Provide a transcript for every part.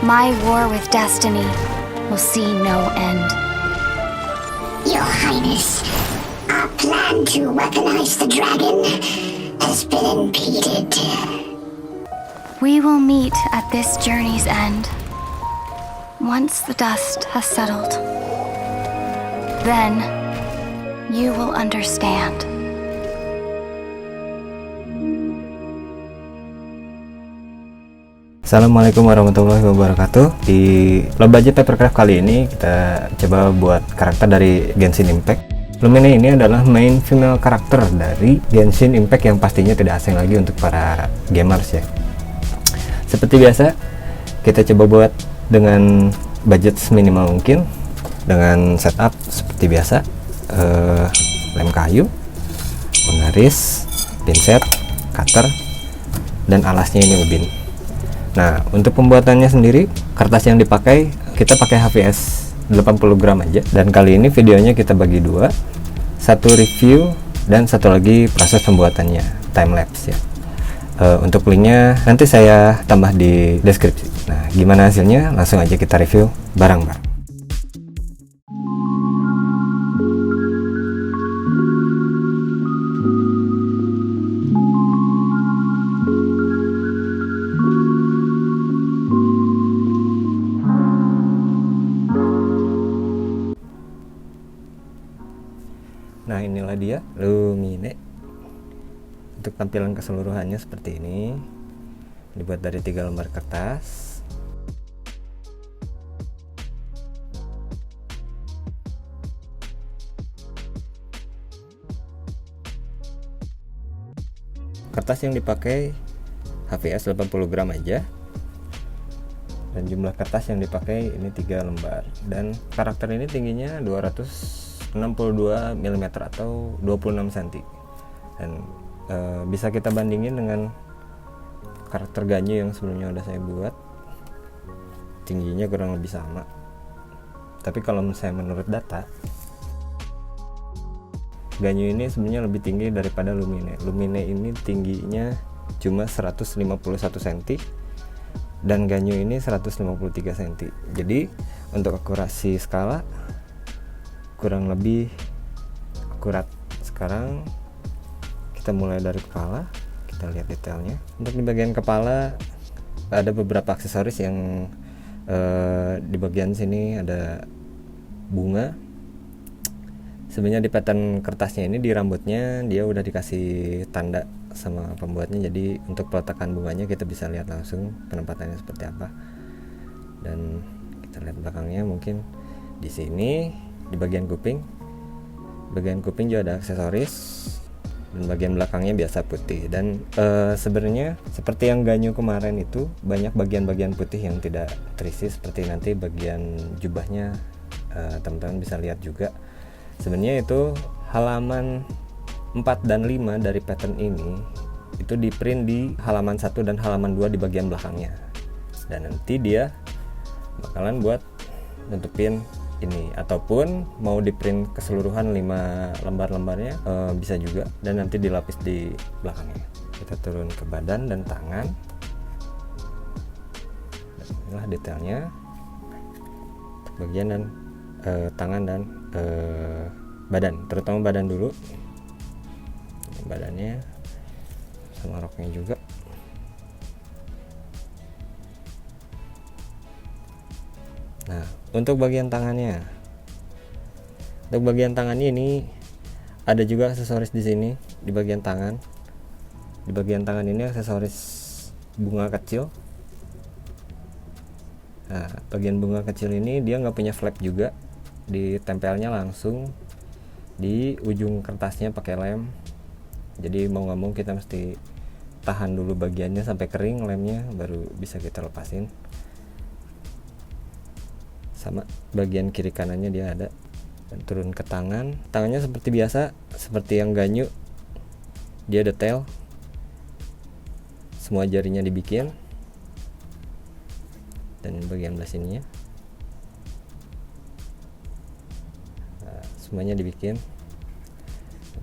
My war with destiny will see no end. Your Highness, our plan to weaponize the dragon has been impeded. We will meet at this journey's end. Once the dust has settled, then you will understand. Assalamualaikum warahmatullahi wabarakatuh. Di Low Budget Papercraft kali ini kita coba buat karakter dari Genshin Impact. Lumine ini adalah main female karakter dari Genshin Impact yang pastinya tidak asing lagi untuk para gamers ya. Seperti biasa, kita coba buat dengan budget seminimal mungkin, dengan setup seperti biasa, lem kayu, penggaris, pinset, cutter, dan alasnya ini ubin. Nah, untuk pembuatannya sendiri, kertas yang dipakai kita pakai HVS 80 gram aja. Dan kali ini videonya kita bagi dua, satu review dan satu lagi proses pembuatannya, time lapse ya. Untuk linknya nanti saya tambah di deskripsi. Nah, gimana hasilnya? Langsung aja kita review bareng-bareng. Nah, inilah dia Lumine. Untuk tampilan keseluruhannya seperti ini. Dibuat dari 3 lembar kertas. Kertas yang dipakai HVS 80 gram aja. Dan jumlah kertas yang dipakai ini 3 lembar. Dan karakter ini tingginya 262 mm atau 26 cm. Dan bisa kita bandingin dengan karakter Ganyu yang sebelumnya udah saya buat. Tingginya kurang lebih sama. Tapi kalau saya menurut data, Ganyu ini sebenarnya lebih tinggi daripada Lumine. Lumine ini tingginya cuma 151 cm dan Ganyu ini 153 cm. Jadi untuk akurasi skala kurang lebih akurat. Sekarang kita mulai dari kepala, kita lihat detailnya. Untuk di bagian kepala ada beberapa aksesoris yang di bagian sini ada bunga. Sebenarnya di pattern kertasnya ini, di rambutnya dia udah dikasih tanda sama pembuatnya, jadi untuk peletakan bunganya kita bisa lihat langsung penempatannya seperti apa. Dan kita lihat belakangnya, mungkin di sini di bagian kuping juga ada aksesoris, dan bagian belakangnya biasa putih. Dan sebenarnya seperti yang Ganyu kemarin itu banyak bagian-bagian putih yang tidak terisi, seperti nanti bagian jubahnya teman-teman bisa lihat juga. Sebenarnya itu halaman 4 dan 5 dari pattern ini itu di print di halaman 1 dan halaman 2 di bagian belakangnya, dan nanti dia bakalan buat nutupin ini, ataupun mau di print keseluruhan 5 lembar-lembarnya bisa juga, dan nanti dilapis di belakangnya. Kita turun ke badan dan tangan. Dan inilah detailnya bagian dan tangan dan badan, terutama badan dulu. Badannya sama roknya juga. Nah, untuk bagian tangannya, ini ada juga aksesoris di sini di bagian tangan. Di bagian tangan ini aksesoris bunga kecil. Nah, bagian bunga kecil ini dia nggak punya flap juga, ditempelnya langsung di ujung kertasnya pakai lem. Jadi mau nggak mau kita mesti tahan dulu bagiannya sampai kering lemnya, baru bisa kita lepasin. Sama bagian kiri kanannya dia ada. Dan turun ke tangannya seperti biasa, seperti yang Ganyu, dia detail, semua jarinya dibikin, dan bagian belah sininya semuanya dibikin.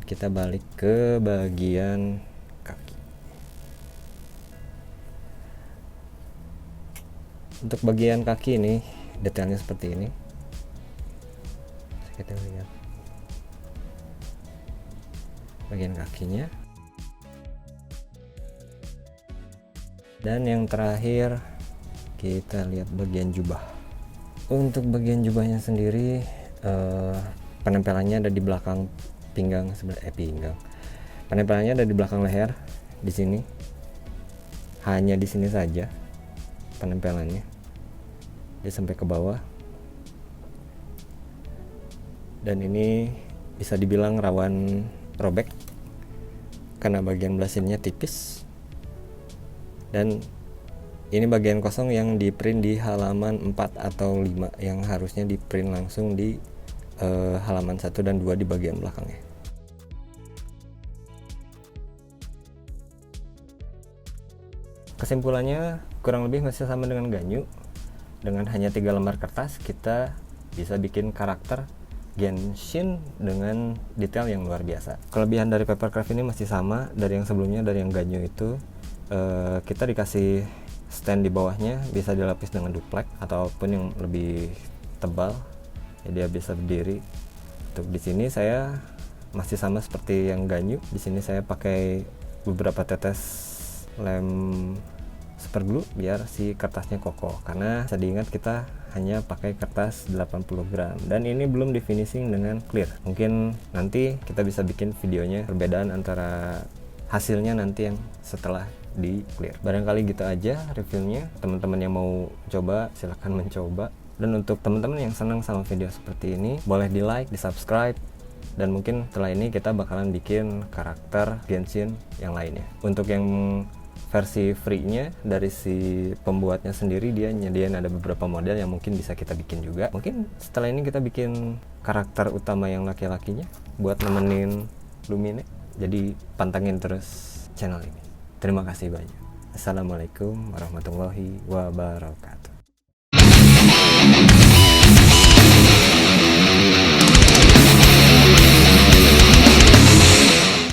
Kita balik ke bagian kaki. Untuk bagian kaki ini detailnya seperti ini, kita lihat bagian kakinya. Dan yang terakhir kita lihat bagian jubah. Untuk bagian jubahnya sendiri penempelannya ada di belakang pinggang, pinggang. Penempelannya ada di belakang leher di sini. Hanya di sini saja penempelannya. Dia sampai ke bawah. Dan ini bisa dibilang rawan robek karena bagian belah sininya tipis. Dan ini bagian kosong yang di print di halaman 4 atau 5 yang harusnya di print langsung di halaman 1 dan 2 di bagian belakangnya. Kesimpulannya kurang lebih masih sama dengan Ganyu. Dengan hanya 3 lembar kertas kita bisa bikin karakter Genshin dengan detail yang luar biasa. Kelebihan dari Papercraft ini masih sama dari yang sebelumnya, dari yang Ganyu itu. Kita dikasih stand di bawahnya, bisa dilapis dengan duplek ataupun yang lebih tebal, ya dia bisa berdiri. Untuk di sini saya masih sama seperti yang Ganyu. Di sini saya pakai beberapa tetes lem super glue biar si kertasnya kokoh, karena bisa diingat kita hanya pakai kertas 80 gram dan ini belum di finishing dengan clear. Mungkin nanti kita bisa bikin videonya perbedaan antara hasilnya nanti yang setelah di clear. Barangkali gitu aja reviewnya. Teman-teman yang mau coba silahkan mencoba, dan untuk teman-teman yang senang sama video seperti ini boleh di like, di subscribe, dan mungkin setelah ini kita bakalan bikin karakter Genshin yang lainnya. Untuk yang versi free-nya dari si pembuatnya sendiri, dia nyediain ada beberapa model yang mungkin bisa kita bikin juga. Mungkin setelah ini kita bikin karakter utama yang laki-lakinya buat nemenin Lumine. Jadi pantengin terus channel ini. Terima kasih banyak. Assalamualaikum warahmatullahi wabarakatuh.